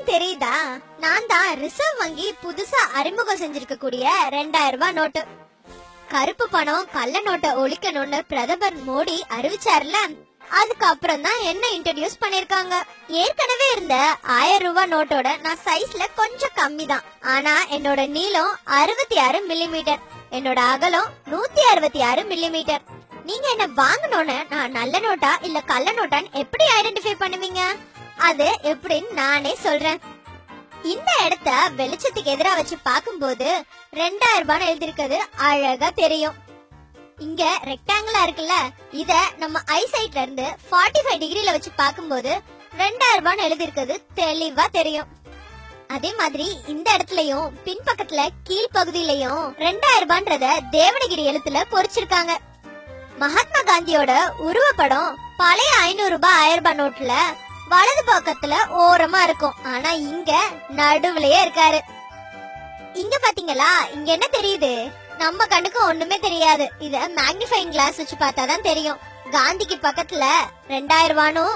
யாருன்னு தெரியுதா? நான் தான் ரிசர்வ் வங்கி புதுசா அறிமுகம் செஞ்சிருக்க கூடிய 2000 ரூபாய் நோட்டு. கருப்பு பணம் கள்ள நோட்டை ஒழிக்கணும்னு பிரதமர் மோடி அறிவிச்சார்ல, அதுக்கப்புறம் தான் என்ன இன்ட்ரோடியூஸ் பண்ணிருக்காங்க. ஏற்கனவே இருந்த 1000 ரூபாய் நோட்டோட நான் சைஸ்ல கொஞ்சம் கம்மி தான். ஆனா என்னோட நீளம் 66 மில்லிமீட்டர், என்னோட அகலம் 166 மில்லிமீட்டர். நீங்க என்ன வாங்கணும்னு நான் நல்ல நோட்டா இல்ல கள்ள நோட்டான்னு எப்படி ஐடென்டிஃபை பண்ணுவீங்க? அது எப்படின்னு நானே சொல்றேன். இந்த இடத்த வெளிச்சத்துக்கு எதிரா வச்சு பாக்கும்போது 2000 ரூபாய் எழுதிருக்கிறது அழகா தெரியும். இங்க ரெக்டாங்கிளா இருக்குல்ல, இத நம்ம ஐசைட்ல இருந்து 45 டிகிரில வச்சு பாக்கும்போது 2000 ரூபாய் எழுதிருக்கிறது தெளிவா தெரியும். அதே மாதிரி இந்த இடத்துலயும் பின்பக்கத்துல கீழ்பகுதியிலையும் 2000 ரூபாய்ன்றத தேவனகிரி எழுத்துல பொறிச்சிருக்காங்க. மகாத்மா காந்தியோட உருவப்படம் பழைய 500 ரூபாய் 1000 ரூபாய் நோட்ல வலது பக்கத்துல ஓரமா இருக்கும். ஆனா இங்க நடுவுலயே இருக்காரு. இங்க பாத்தீங்களா, இங்க என்ன தெரியுது? நம்ம கண்ணுக்கு ஒண்ணுமே தெரியாது. இத மேக்னிஃபைங் கிளாஸ் வச்சு பார்த்தாதான் தெரியும். காந்திக்கு பக்கத்துல 2000 ரூபாயும்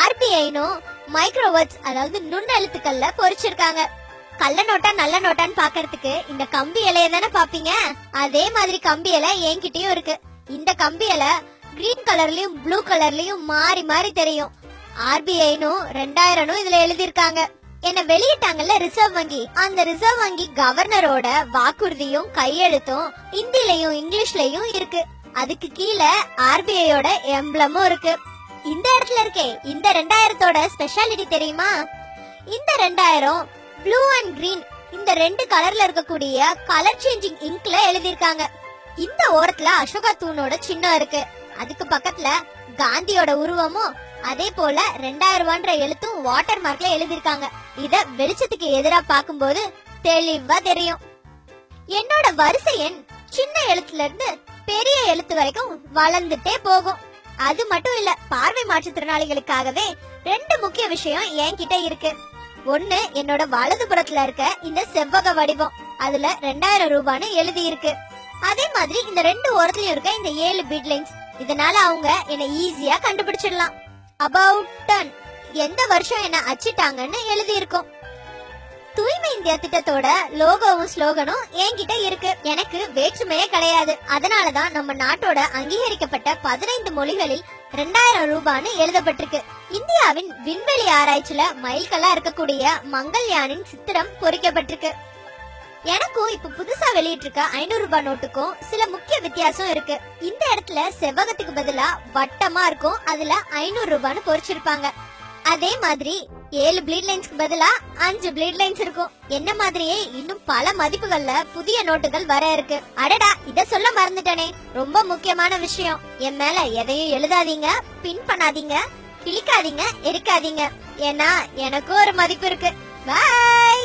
ஆர்பிஐனும் மைக்ரோவேர்ட்ஸ் அதாவது நுண்ணெழுத்துக்கள்ல பொறிச்சிருக்காங்க. கள்ள நோட்டா நல்ல நோட்டான்னு பாக்கிறதுக்கு இந்த கம்பி இலைய தானே பாப்பீங்க. அதே மாதிரி கம்பி இலை என்கிட்டயும் இருக்கு. இந்த கம்பி இலை கிரீன் கலர்லயும் ப்ளூ கலர்லயும் மாறி மாறி தெரியும். ஆர்பிஐனும் 2000 இதுல எழுதிருக்காங்க. என்ன வெளியிட்டாங்கல்ல ரிசர்வ் வங்கி, அந்த ரிசர்வ் வங்கி கவர்னரோட வாக்குறுதியும் கையெழுத்தும் ஹிந்திலயும் இங்கிலீஷ்லயும் இருக்கு. அதுக்கு கீழே ஆர்பிஐயோட எம்ப்ளமும் இருக்கு. இந்த இடத்துல இருக்கே இந்த 2000தோட ஸ்பெஷாலிட்டி தெரியுமா? இந்த 2000 ப்ளூ அண்ட் கிரீன் இந்த ரெண்டு கலர்ல இருக்கக்கூடிய கலர் சேஞ்சிங் இங்க்ல எழுதிருக்காங்க. இந்த ஓரத்துல அசோகா தூணோட சின்னம் இருக்கு. அதுக்கு பக்கத்துல காந்தியோட உருவமும் அதே போல 2000 ரூபான்ற எழுத்தும் வாட்டர் மார்க்ல எழுதிருக்காங்க. இத வெளிச்சத்துக்கு எதிரா பாக்கும்போது தெளிவா தெரியும். என்னோட வரிசை எண் சின்ன எழுத்துல இருந்து பெரிய எழுத்து வரைக்கும் வளர்ந்துட்டே போகும். அது மட்டும் இல்ல, பார்வை மாற்றுத்திறனாளிகளுக்காகவே 2 முக்கிய விஷயம் என்கிட்ட இருக்கு. ஒண்ணு, என்னோட வலது புறத்துல இருக்க இந்த செவ்வக வடிவம், அதுல 2000 ரூபான்னு எழுதி இருக்கு. அதே மாதிரி இந்த 2 ஓரத்துலயும் இருக்க இந்த 7 பீட் லைன்ஸ், இதனால அவங்க என்ன ஈஸியா கண்டுபிடிச்சிடலாம். அபவுட் டன் எந்த வருஷம் என்ன அச்சிட்டாங்கன்னு எழுதி இருக்கும். தூய்மை இந்தியா திட்டத்தோட லோகோவும் ஸ்லோகனும் என்கிட்ட இருக்கு. எனக்கு வேற்றுமையே கிடையாது. அதனாலதான் நம்ம நாட்டோட அங்கீகரிக்கப்பட்ட 15 மொழிகளில் 2000 ரூபான்னு எழுதப்பட்டிருக்கு. இந்தியாவின் விண்வெளி ஆராய்ச்சியில மைல்கல்லா இருக்கக்கூடிய மங்கள்யானின் சித்திரம் பொறிக்கப்பட்டிருக்கு. எனக்கும் இப்ப புதுசா வெளியிட்டு இருக்க 500 ரூபாய் நோட்டுக்கும் சில முக்கிய வித்தியாசம் இருக்கு. இந்த இடத்துல செவ்வகத்துக்கு பதிலா வட்டமா இருக்கும், அதுல 500 ரூபான்னு பொறிச்சிருப்பாங்க. அதே மாதிரி 7 ப்ளீட் லைன்ஸ்க்கு பதிலா 5 ப்ளீட் லைன்ஸ் இருக்கும். என்ன மாதிரியே இன்னும் பல மதிப்புகள்ல புதிய நோட்டுகள் வர இருக்கு. அடடா, இத சொல்ல மறந்துட்டனே, ரொம்ப முக்கியமான விஷயம். என் மேல எதையும் எழுதாதீங்க, பின் பண்ணாதீங்க, கிளிக்காதீங்க, எரிக்காதீங்க. ஏன்னா எனக்கும் ஒரு மதிப்பு இருக்கு. பாய்.